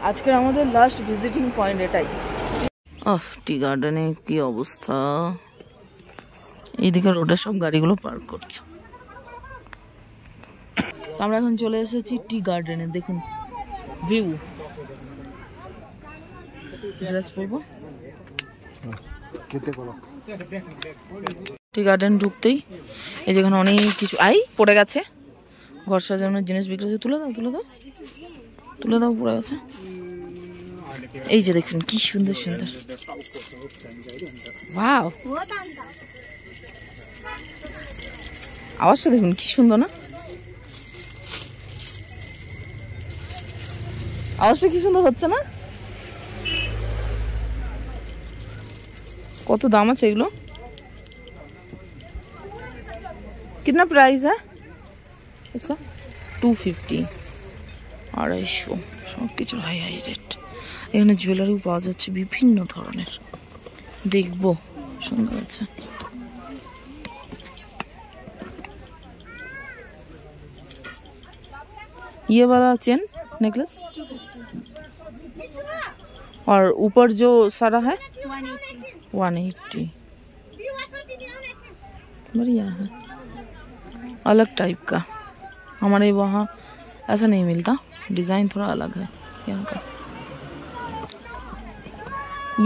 আজকের আমাদের last visiting point এটাই। অফ টি গার্ডেনে কি অবস্থা, এইদিকে রোডে সব গাড়িগুলো পার্ক করছে। আমরা এখন চলে এসেছি টি গার্ডেনে, দেখুন ভিউ। ড্রেস পরবো, টি গার্ডেন ঢুকতেই এই যেখানে অনেক কিছু পড়ে গেছে, ঘর সাজানোর জিনিস বিক্রি হচ্ছে। তুলে দাও তুলে দাও তুলে দাও, পড়ে গেছে। এই যে দেখুন কি সুন্দর সুন্দর, ওয়াও, আওয়াজটা দেখুন কি সুন্দর না, আওয়াজটা কি সুন্দর হচ্ছে না? কত দাম আছে এগুলো? कितना प्राइस है इसका? 250, 250। সব কিছুর হাই হাই রেট। এখানে জুয়েলারিও পাওয়া যাচ্ছে বিভিন্ন ধরনের, দেখবো সুন্দর আছে। ये वाला चेन नेकलेस 250 और ऊपर जो सारा है 180। बढ़िया है, अलग टाइप का। हमारे वहाँ ऐसा नहीं मिलता, डिज़ाइन थोड़ा अलग है यहाँ का।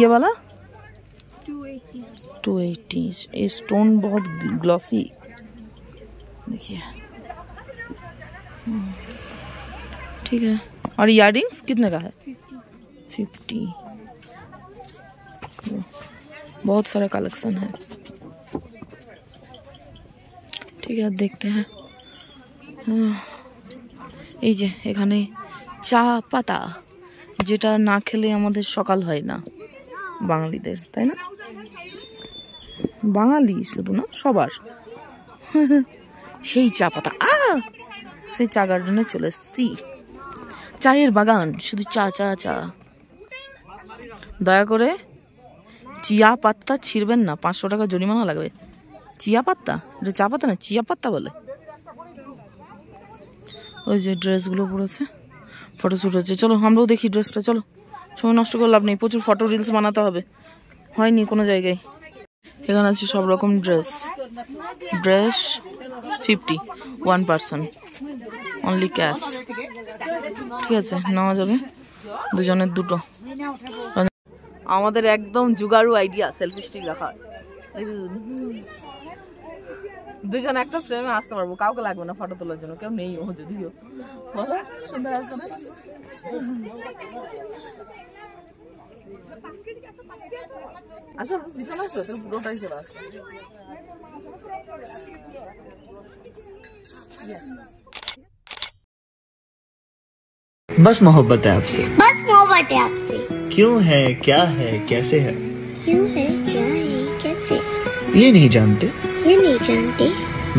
ये वाला 280। ये स्टोन बहुत ग्लॉसी, देखिए ठीक है। और इयररिंग्स कितने का है? 50। बहुत सारा कलेक्शन है, ठीक है देखते हैं। এই যে এখানে চা পাতা, যেটা না খেলে আমাদের সকাল হয় না বাঙালিদের, তাই না? বাঙালি শুধু না, সবার। সেই চা পাতা, সেই চা গার্ডেনে চলে এসেছি। চায়ের বাগান, শুধু চা চা চা। দয়া করে চিয়া পাতা ছিঁড়বেন না, 500 টাকা জরিমানা লাগবে। চিয়া পাতা, এটা চা পাতা না, চিয়া পাতা বলে। ওই যে ড্রেসগুলো পরেছে, ফটোশ্যুট হচ্ছে। চলো আমরাও দেখি ড্রেসটা, চলো। সময় নষ্ট করে লাভ নেই, প্রচুর ফটো রিলস বানাতে হবে, হয়নি কোনো জায়গায়। এখানে আছে সব রকম dress. Dress 50, 1 person, only cash. ঠিক আছে, নেওয়া যাবে, দুজনের দুটো। আমাদের একদম জুগাড়ু আইডিয়া, সেলফি স্টিক রাখা। দুজন একটা ফ্রেমে আসতে পারবো, কাউকে লাগবে না ফটো তোলার জন্য, কেউ নেই ও যদিও। বলো সুন্দর আছে না? আসো পিছনে আসো, তুমি পুরোটাই চলে আসো। बस मोहब्बत है आपसे, बस मोहब्बत है आपसे। क्यों है, क्या है, कैसे है, क्यों है, क्या है, कैसे, ये नहीं जानते, ये नहीं जानते,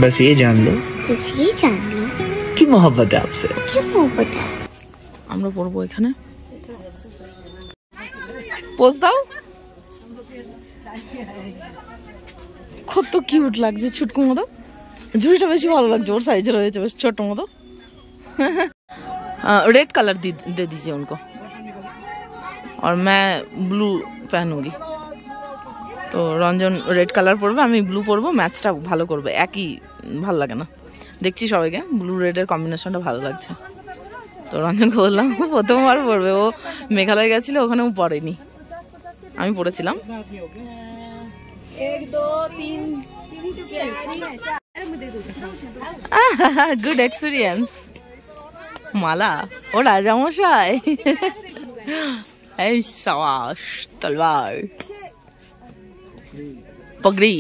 बस ये जान लो, बस ये जान लो कि मोहब्बत है आपसे। क्यों मोहब्बत है। আমরা পড়বো এখানে, পোজ দাও। কত কিউট লাগছে, ছুটকু মতো। ঝুড়িটা বেশি ভালো লাগছে, ওর সাইজে রয়েছে, বেশ ছোট মতো। रेड कलर दे दीजिए उनको, और मैं ब्लू पहनूंगी। তো রঞ্জন রেড কালার পরবে, আমি ব্লু পরবো, ম্যাচটা ভালো করবে। একই ভালো লাগে না, দেখছি সবাইকে ব্লু রেডের কম্বিনেশনটা ভালো লাগছে। তো রঞ্জনকে বললাম প্রথমবার পরবে, ও মেঘালয় গেছিলো, ওখানে ও পরেনি, আমি পড়েছিলাম। Good experience. মালা ও রাজামশাই, এই সাবাস, তলবার पगड़ी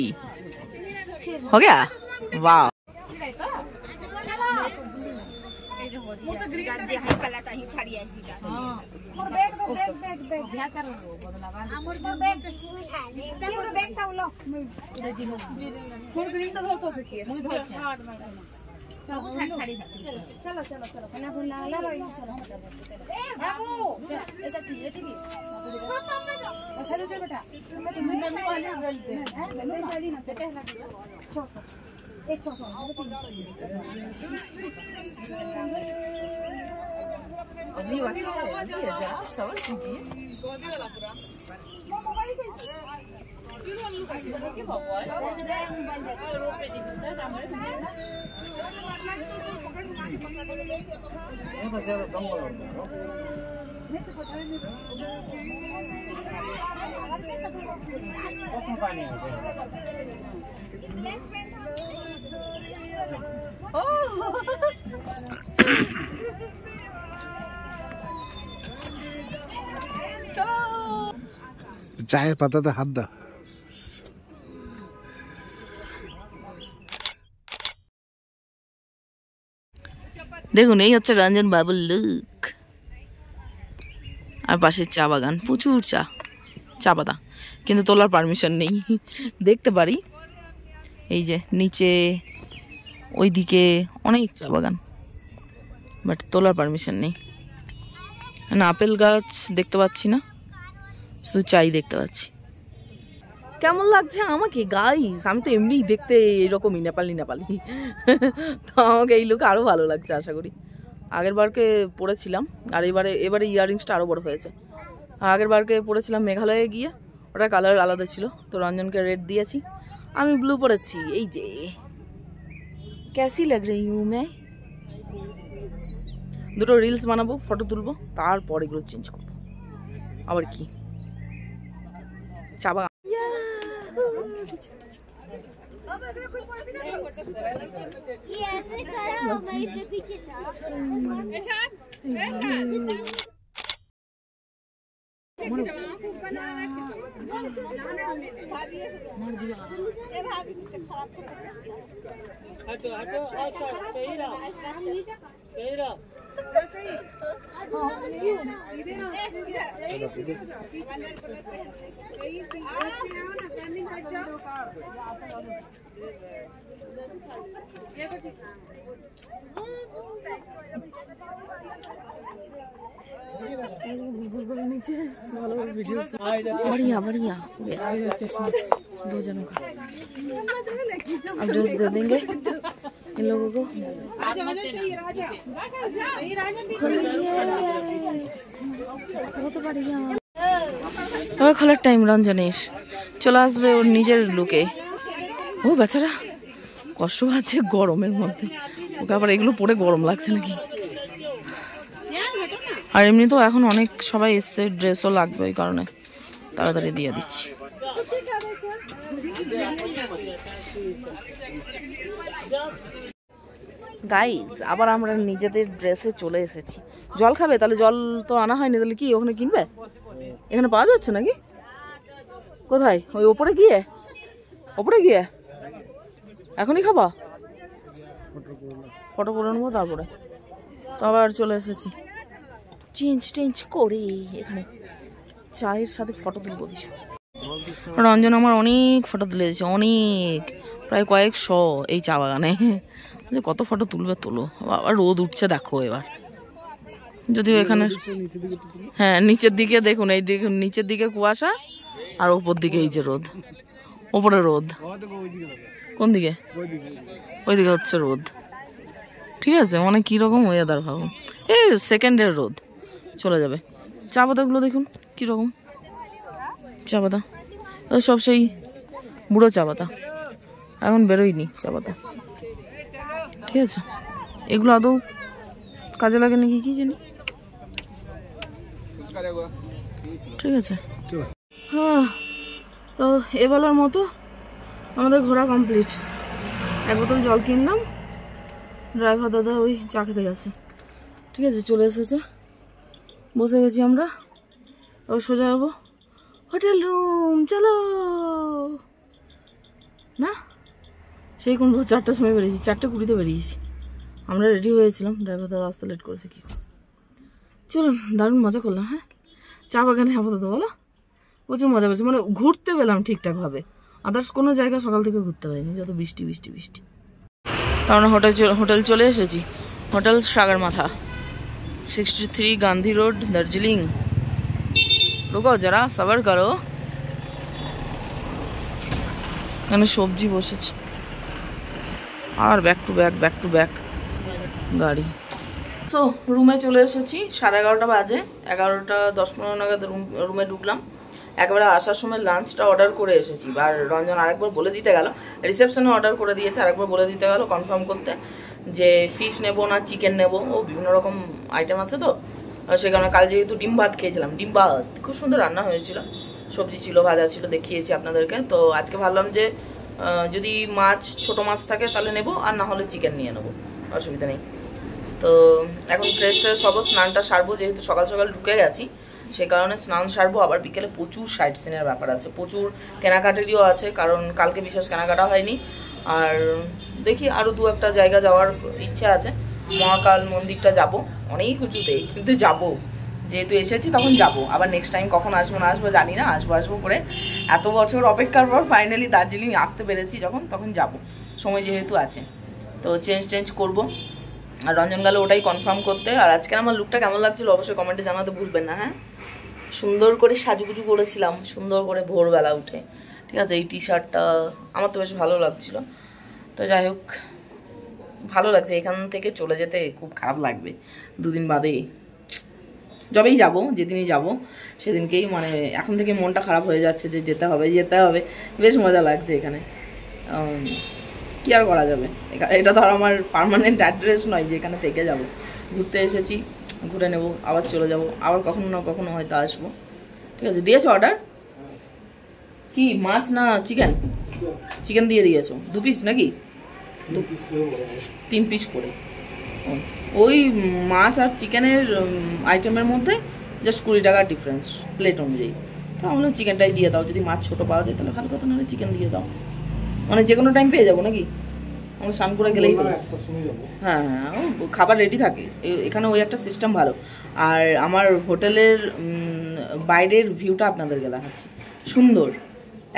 हो गया, वाह। अभी सबर कीजिए। চায়ের পাতাতে হাত দাও। দেখুন এই হচ্ছে রঞ্জন বাবুর লুক। আর পাশে চা বাগান, প্রচুর চা পাতা, কিন্তু তোলার পারমিশন নেই। দেখতে পারি এই যে নিচে ওইদিকে অনেক চা বাগান, বাট তোলার পারমিশন নেই। না আপেল গাছ দেখতে পাচ্ছি না, শুধু চাই দেখতে পাচ্ছি। কেমন লাগছে আমাকে গাইস? আমি তো এমনি দেখতে এরকমই নেপালি তো আমাকে এই লুক আরও ভালো লাগছে আশা করি। আগের বারকে পড়েছিলাম, আর এবারে ইয়াররিংসটা আরও বড় হয়েছে। আগের বারকে পড়েছিলাম মেঘালয়ে গিয়ে, ওটা কালার আলাদা ছিল, তো রঞ্জনকে রেড দিয়েছি, আমি ব্লু পড়েছি। এই যে ক্যাসি লাগ রহি হুঁ मैं। দুটো রিলস বানাবো, ফটো তুলবো, তারপর এগুলো চেঞ্জ করবো। আবার কি চাবা ये ऐसे खड़ा हो, मैं इसके पीछे था। बढ़िया बढ़िया, दो जनों का अब ड्रेस दे देंगे इन लोगों को। बहुत बढ़िया। তবে খোলার টাইম রঞ্জনের চলে আসবে ওর নিজের লুকে। ও বেচারা কষ্ট আছে গরমের মধ্যে, ওকে আবার এগুলো পরে গরম লাগছে নাকি। আর এমনি তো এখন অনেক সবাই এসছে, ড্রেসও লাগবে, ওই কারণে তাড়াতাড়ি দিয়ে দিচ্ছি। গাইজ আবার আমরা নিজেদের ড্রেসে চলে এসেছি। জল খাবে? তাহলে জল তো আনা হয়নি, তাহলে কি ওখানে কিনবে? এখানে পাওয়া যাচ্ছে নাকি? কোথায়? ওই ওপরে গিয়ে এখনই খাবা? ফটো করে নেবো তারপরে। তো আবার চলে এসেছি চেঞ্জ করে এখানে চায়ের সাথে ফটো তুলবো কিছু। রঞ্জন আমার অনেক ফটো তুলে দিয়েছে, অনেক, প্রায় কয়েকশো এই চা বাগানে। কত ফটো তুলবে তোলো। আবার রোদ উঠছে দেখো এবার, যদিও এখানে হ্যাঁ নিচের দিকে দেখুন, এই দেখুন নিচের দিকে কুয়াশা, আর ওপর দিকে এই যে রোদ, ওপরে রোদ। কোন দিকে? ওইদিকে হচ্ছে রোদ। ঠিক আছে, মানে কীরকম ওয়েদার ভাবুন, এই সেকেন্ডের রোদ চলে যাবে। চা পাতাগুলো দেখুন কীরকম চা পাতা, সব সেই বুড়ো চা পাতা, এখন বেরোয়নি চা পাতা। ঠিক আছে, এগুলো আদৌ কাজে লাগে নাকি কি জানি। ঠিক আছে, হ্যাঁ, তো এবেলার মতো আমাদের ঘোরা কমপ্লিট। এক বোতল জল কিনলাম, ড্রাইভার দাদা ওই চা খেতে গেছে। ঠিক আছে, চলে এসেছে, বসে গেছি আমরা। ও সোজা যাবো হোটেল রুম, চলো না। সেই কোন 4টার সময় বেরিয়েছি, 4:20 বেরিয়েছি। আমরা রেডি হয়েছিলাম, ড্রাইভার দাদা আসতে লেট করেছে কি করে। চলুন, দারুণ মজা করলাম। হ্যাঁ, চা বাগানে আপাতত বলো প্রচুর মজা করছি, মানে ঘুরতে পেলাম ঠিকঠাকভাবে। আদার্স কোনো জায়গা সকাল থেকে ঘুরতে পারিনি, যত বৃষ্টি। তার হোটেল চলে এসেছি, হোটেল সাগরমাথা, 63 গান্ধী রোড, দার্জিলিং। রুকো যারা, সবার করো। এখানে সবজি বসেছে, আর ব্যাক টু ব্যাক গাড়ি। সো রুমে চলে এসেছি, 11:30 বাজে, 11:10-15 নাগাদ রুমে ঢুকলাম। একবারে আসার সময় লাঞ্চটা অর্ডার করে এসেছি, আর রঞ্জন আরেকবার বলে দিতে গেল, রিসেপশনে অর্ডার করে দিয়েছে, আরেকবার বলে দিতে গেল কনফার্ম করতে যে ফিশ নেব না চিকেন নেব, ও বিভিন্ন রকম আইটেম আছে তো সে কারণে। কাল যেহেতু ডিম ভাত খেয়েছিলাম, ডিম ভাত খুব সুন্দর রান্না হয়েছিল, সবজি ছিল, ভাজা ছিল, দেখিয়েছি আপনাদেরকে। তো আজকে ভাবলাম যে যদি মাছ ছোট মাছ থাকে তাহলে নেব, আর না হলে চিকেন নিয়ে নেবো, অসুবিধা নেই। তো এখন ফ্রেশ ট্রেশ হবো, স্নানটা সারবো, যেহেতু সকাল সকাল ঢুকে গেছি সেই কারণে স্নান সারবো। আবার বিকেলে প্রচুর সাইট সিনের ব্যাপার আছে, প্রচুর কেনাকাটারিও আছে, কারণ কালকে বিশেষ কেনাকাটা হয়নি। আর দেখি আরও 2-1 জায়গা যাওয়ার ইচ্ছা আছে। মহাকাল মন্দিরটা যাব, অনেক উঁচুতে, কিন্তু যাব, যেহেতু এসেছি তখন যাব। আবার নেক্সট টাইম কখন আসবো না আসবো জানি না, আসবো করে এত বছর অপেক্ষার পর ফাইনালি দার্জিলিং আসতে পেরেছি যখন, তখন যাব, সময় যেহেতু আছে। তো চেঞ্জ করবো, আর রঞ্জন গেল ওটাই কনফার্ম করতে। আর আজকে আমার লুকটা কেমন লাগছিল অবশ্যই কমেন্টে জানাতে ভুলবেন না। হ্যাঁ, সুন্দর করে সাজুগুজু করেছিলাম, সুন্দর করে ভোরবেলা উঠে, ঠিক আছে। এই টি শার্টটা আমার তো বেশ ভালো লাগছিল। তো যাই হোক, ভালো লাগছে। এখান থেকে চলে যেতে খুব খারাপ লাগবে 2 দিন বাদে, যবেই যাব, যেদিনই যাব সেদিনকেই মানে এখন থেকে মনটা খারাপ হয়ে যাচ্ছে যে যেতে হবে। বেশ মজা লাগছে এখানে, কি আর করা যাবে। এটা তো আর আমার পার্মানেন্ট অ্যাড্রেস নয় যে এখানে থেকে যাব। ঘুরতে এসেছি, ঘুরে নেব, আবার চলে যাব, আবার কখনো না কখনো হয়তো আসবো, ঠিক আছে। দিয়েছো অর্ডার কি, মাছ না চিকেন? চিকেন দিয়ে দিয়েছো 2 পিস নাকি? 3 পিস করে। ওই মাছ আর চিকেনের আইটেমের মধ্যে জাস্ট 20 টাকা ডিফারেন্স প্লেট অনুযায়ী। তাহলে চিকেনটাই দিয়ে দাও, যদি মাছ ছোটো পাওয়া যায় তাহলে ভালো কথা, নাহলে চিকেন দিয়ে দাও। মানে যে কোনো টাইম পেয়ে যাবো নাকি? আমরা স্নান করে গেলেই হলো। হ্যাঁ, খাবার রেডি থাকে এখানে, ওই একটা সিস্টেম ভালো। আর আমার হোটেলের বাইরের ভিউটা আপনাদেরকে দেখাচ্ছি, সুন্দর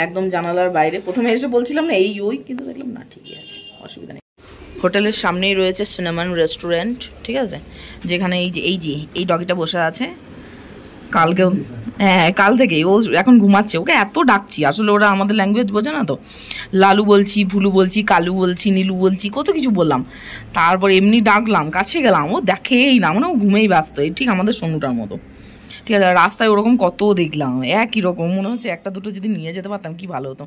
একদম জানালার বাইরে। প্রথমে এসে বলছিলাম না ওই, কিন্তু দেখলাম না, ঠিকই আছে, অসুবিধা নেই। হোটেলের সামনেই রয়েছে সিনেমান রেস্টুরেন্ট, ঠিক আছে, যেখানে এই ডগিটা বসে আছে। কালকেও, হ্যাঁ কাল থেকেই ও এখন ঘুমাচ্ছে, ওকে এত ডাকছি, আসলে ওরা আমাদের ল্যাঙ্গুয়েজ বোঝে না তো। লালু বলছি, ভুলু বলছি, কালু বলছি, নীলু বলছি, কত কিছু বললাম। তারপর এমনি ডাকলাম, কাছে গেলাম, ও দেখেই না, মানে ও ঘুমেই ব্যস্ত, এই ঠিক আমাদের সোনুটার মতো, ঠিক আছে। রাস্তায় ওরকম কত দেখলাম, একই রকম মনে হচ্ছে, 1-2 যদি নিয়ে যেতে পারতাম কি ভালো হতো।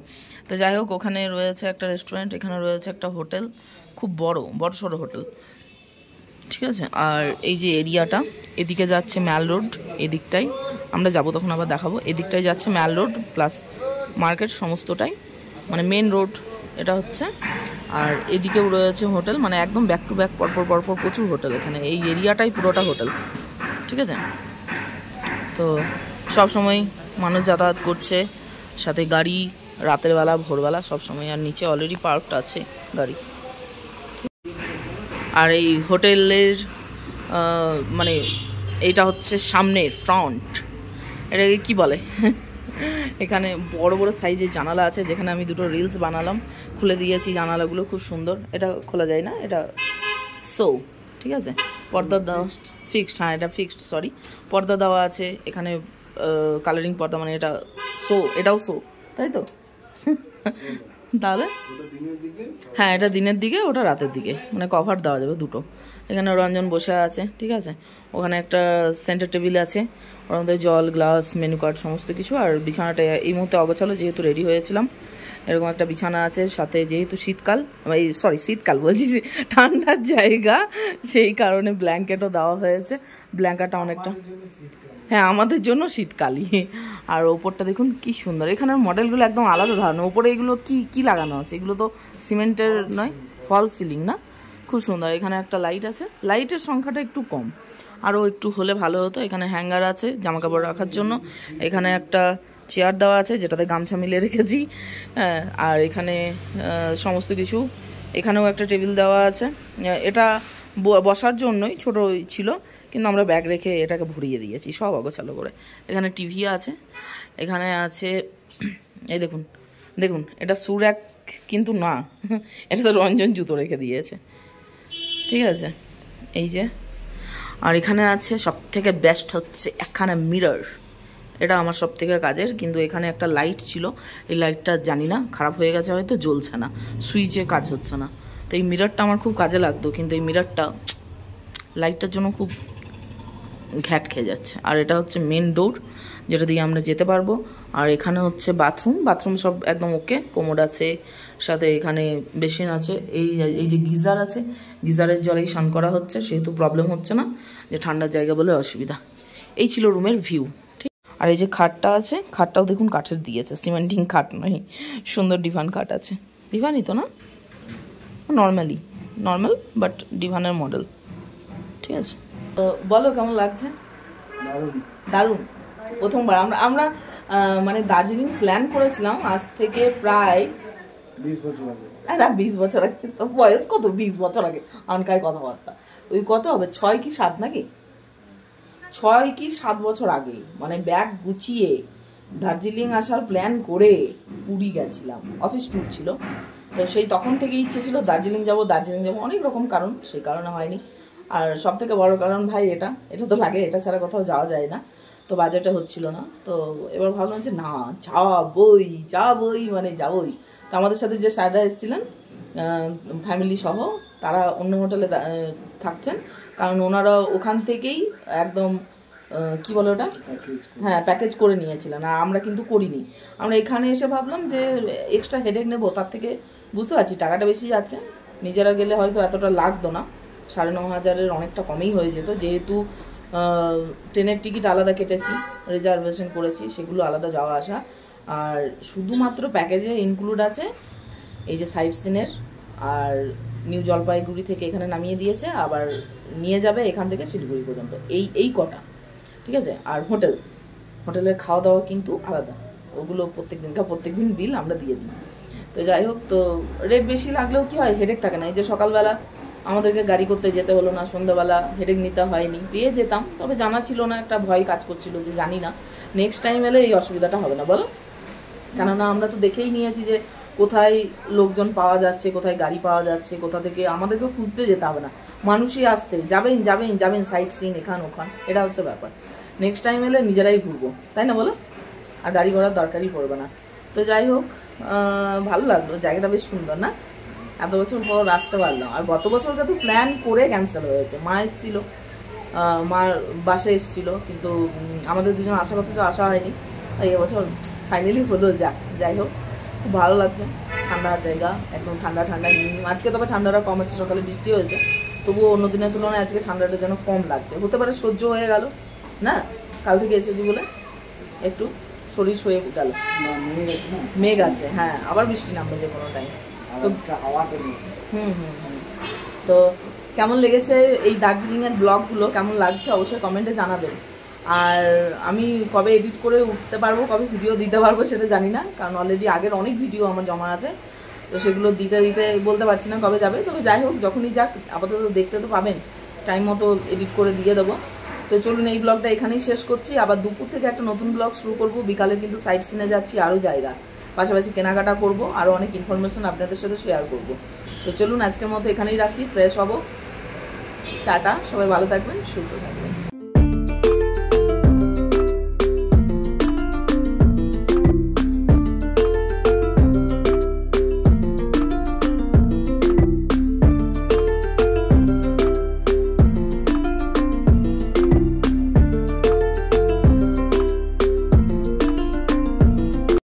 তো যাই হোক, ওখানে রয়েছে একটা রেস্টুরেন্ট, এখানে রয়েছে একটা হোটেল, খুব বড় সড়ো হোটেল, ঠিক আছে। আর এই যে এরিয়াটা, এদিকে যাচ্ছে ম্যাল রোড, এদিকটাই আমরা যাব, তখন আবার দেখাবো। এদিকটাই যাচ্ছে ম্যাল রোড প্লাস মার্কেট, সমস্তটাই মানে মেন রোড এটা হচ্ছে। আর এদিকেও রয়েছে হোটেল, মানে একদম ব্যাক টু ব্যাক পরপর প্রচুর হোটেল এখানে, এই এরিয়াটাই পুরোটা হোটেল, ঠিক আছে। তো সব সময় মানুষ যাতায়াত করছে, সাথে গাড়ি রাতের বেলা ভোরবেলা সব সময়, আর নিচে অলরেডি পার্কড আছে গাড়ি। আর এই হোটেলের মানে এইটা হচ্ছে সামনের ফ্রন্ট, এটাকে কি বলে এখানে বড় বড় সাইজের জানালা আছে, যেখানে আমি 2টো রিলস বানালাম, খুলে দিয়েছি জানালাগুলো, খুব সুন্দর। এটা খোলা যায় না, এটা ঠিক আছে। পর্দা দেওয়া ফিক্সড, হ্যাঁ এটা ফিক্সড, সরি, পর্দা দেওয়া আছে এখানে, কালারিং পর্দা, মানে এটাও তাই তো তাহলে হ্যাঁ, এটা দিনের দিকে, ওটা রাতের দিকে, মানে কভার দেওয়া যাবে 2টো। এখানে রঞ্জন বসে আছে, ঠিক আছে। ওখানে একটা সেন্টার টেবিল আছে, ওর মধ্যে জল, গ্লাস, মেনু কার্ড সমস্ত কিছু। আর বিছানাটা এই মুহূর্তে অগোছালো, যেহেতু রেডি হয়েছিলাম। এরকম একটা বিছানা আছে, সাথে যেহেতু শীতকাল বলছি, ঠান্ডার জায়গা, সেই কারণে ব্ল্যাঙ্কেটও দেওয়া হয়েছে। ব্ল্যাঙ্কেটটা অনেকটা, হ্যাঁ আমাদের জন্য শীতকালই। আর ওপরটা দেখুন কি সুন্দর, এখানের মডেলগুলো একদম আলাদা ধরনের। ওপরে এগুলো কি লাগানো আছে, এগুলো তো সিমেন্টের নয়, ফল সিলিং না, খুব সুন্দর। এখানে একটা লাইট আছে, লাইটের সংখ্যাটা একটু কম, আরও একটু হলে ভালো হতো। এখানে হ্যাঙ্গার আছে জামাকাপড় রাখার জন্য, এখানে একটা চেয়ার দেওয়া আছে যেটাতে গামছা মিলে রেখেছি, হ্যাঁ। আর এখানে সমস্ত কিছু, এখানেও একটা টেবিল দেওয়া আছে, এটা বসার জন্যই, ছোট ছিল কিন্তু আমরা ব্যাগ রেখে এটাকে ভরিয়ে দিয়েছি সব অগোছালো করে। এখানে টিভি আছে, এখানে আছে এই দেখুন এটা সুর কিন্তু না, এটা তো রঞ্জন জুতো রেখে দিয়েছে, ঠিক আছে, এই যে। আর এখানে আছে সবথেকে বেস্ট হচ্ছে একখানা মিরর, এটা আমার সবথেকে কাজের। কিন্তু এখানে একটা লাইট ছিল, এই লাইটটা জানি না খারাপ হয়ে গেছে, হয়তো জ্বলছে না, সুইচে কাজ হচ্ছে না। তো এই মিররটা আমার খুব কাজে লাগতো, কিন্তু এই মিররটা লাইটটার জন্য খুব ঘ্যাট খেয়ে যাচ্ছে। আর এটা হচ্ছে মেন ডোর, যেটা দিয়ে আমরা যেতে পারবো। আর এখানে হচ্ছে বাথরুম সব একদম ওকে, কোমোড আছে, সাথে এখানে বেসিন আছে, এই যে গিজার আছে, গিজারের জলেই স্নান করা হচ্ছে, সেহেতু প্রবলেম হচ্ছে না, যে ঠান্ডার জায়গা বলে অসুবিধা। এই ছিল রুমের ভিউ, ঠিক। আর এই যে খাটটা আছে, খাটটাও দেখুন কাঠের দিয়েছে, সিমেন্টিং খাট নয়, সুন্দর ডিভান খাট আছে। ডিভানই তো না, নর্মাল বাট ডিভানের মডেল, ঠিক আছে। তো বলো কেমন লাগছে? দারুণ। প্রথমবার আমরা মানে দার্জিলিং প্ল্যান করেছিলাম আজ থেকে প্রায় 20 বছর আগে। 20 বছর আগে। তো বয়স কত? 20 বছর আগে আনকাই কথাবার্তা। ওই কত হবে, 6 কি 7 নাকি, 6 কি 7 বছর আগে, মানে ব্যাগ গুছিয়ে দার্জিলিং আসার প্ল্যান করে পুরী গেছিলাম, অফিস ট্যুর ছিল। তো সেই তখন থেকে ইচ্ছে ছিল দার্জিলিং যাব, অনেক রকম কারণ, সেই কারণে হয়নি। আর সব থেকে বড় কারণ ভাই এটা তো লাগে, এটা ছাড়া কোথাও যাওয়া যায় না, তো বাজেটে হচ্ছিল না। তো এবার ভাবলাম যে না, যাবই মানে যাবই। তো আমাদের সাথে যে স্যাররা এসেছিলেন ফ্যামিলি সহ, তারা অন্য হোটেলে থাকছেন, কারণ ওনারা ওখান থেকেই একদম কি বলে ওটা, হ্যাঁ প্যাকেজ করে নিয়েছিলেন। আর আমরা কিন্তু করিনি, আমরা এখানে এসে ভাবলাম যে এক্সট্রা হেডেক নেবো, তার থেকে বুঝতে পারছি টাকাটা বেশি যাচ্ছে, নিজেরা গেলে হয়তো এতটা লাগতো না, 9,500-এর অনেকটা কমেই হয়ে যেত, যেহেতু ট্রেনের টিকিট আলাদা কেটেছি, রিজার্ভেশন করেছি, সেগুলো আলাদা যাওয়া আসা। আর শুধুমাত্র প্যাকেজে ইনক্লুড আছে এই যে সাইট সিনের, আর নিউ জলপাইগুড়ি থেকে এখানে নামিয়ে দিয়েছে, আবার নিয়ে যাবে এখান থেকে শিলিগুড়ি পর্যন্ত, এই কটা, ঠিক আছে। আর হোটেলের খাওয়া দাওয়া কিন্তু আলাদা, ওগুলো প্রত্যেক দিন বিল আমরা দিয়ে দিই। তো যাই হোক, তো রেট বেশি লাগলেও কি হয়, হেডেক থাকে না। এই যে সকালবেলা আমাদেরকে গাড়ি করতে যেতে হলো না, সন্ধ্যাবেলা হেডেক নিতে হয়নি, পেয়ে যেতাম, তবে জানা ছিল না, একটা ভয় কাজ করছিল যে জানি না নেক্সট টাইম এলে এই অসুবিধাটা হবে না, বলো। কেননা আমরা তো দেখেই নিয়েছি যে কোথায় লোকজন পাওয়া যাচ্ছে, কোথায় গাড়ি পাওয়া যাচ্ছে, কোথা থেকে আমাদেরকে খুঁজতে যেতে হবে না, মানুষই আসছে, যাবেন সাইট সিন এখান ওখান, এটা হচ্ছে ব্যাপার। নেক্সট টাইম এলে নিজেরাই ঘুরবো, তাই না বলো, আর গাড়ি ঘোড়ার দরকারই পড়বে না। তো যাই হোক, ভালো লাগলো, জায়গাটা বেশ সুন্দর না, এত বছর পর আসতে পারলাম। আর গত বছরটা তো প্ল্যান করে ক্যান্সেল হয়েছে, মা এসেছিল, মার বাসে এসেছিলো, কিন্তু আমাদের দুজন আসার কথা তো আসা হয়নি, এই বছর ফাইনালি হলো। যাই হোক, খুব ভালো লাগছে, ঠান্ডা জায়গা, একদম ঠান্ডা। আজকে তবে ঠান্ডাটা কম আছে, সকালে বৃষ্টি হয়েছে, তবুও অন্য দিনের তুলনায় আজকে ঠান্ডাটা যেন কম লাগছে, হতে পারে সহ্য হয়ে গেল না, কাল থেকে এসেছি বলে একটু শরীর হয়ে গেল, মেঘ আছে, হ্যাঁ আবার বৃষ্টি নামবে যে কোনো টাইম। তো কেমন লেগেছে এই দার্জিলিংয়ের ব্লগগুলো, কেমন লাগছে অবশ্যই কমেন্টে জানাবেন। আর আমি কবে এডিট করে উঠতে পারবো, কবে ভিডিও দিতে পারবো সেটা জানি না, কারণ অলরেডি আগের অনেক ভিডিও আমার জমা আছে, তো সেগুলো দিতে বলতে পারছি না কবে যাবে। তবে যাই হোক, যখনই যাক আপাতত দেখতে তো পাবেন, টাইম মতো এডিট করে দিয়ে দেবো। তো চলুন, এই ব্লগটা এখানেই শেষ করছি, আবার দুপুর থেকে একটা নতুন ব্লগ শুরু করবো। বিকালে কিন্তু সাইট সিনে যাচ্ছি, আরও জায়গা, পাশাপাশি কেনাকাটা করব, আরও অনেক ইনফরমেশন আপনাদের সাথে শেয়ার করব। তো চলুন, আজকের মতো এখানেই রাখছি, ফ্রেশ হব, টাটা, সবাই ভালো থাকবেন, সুস্থ থাকবেন।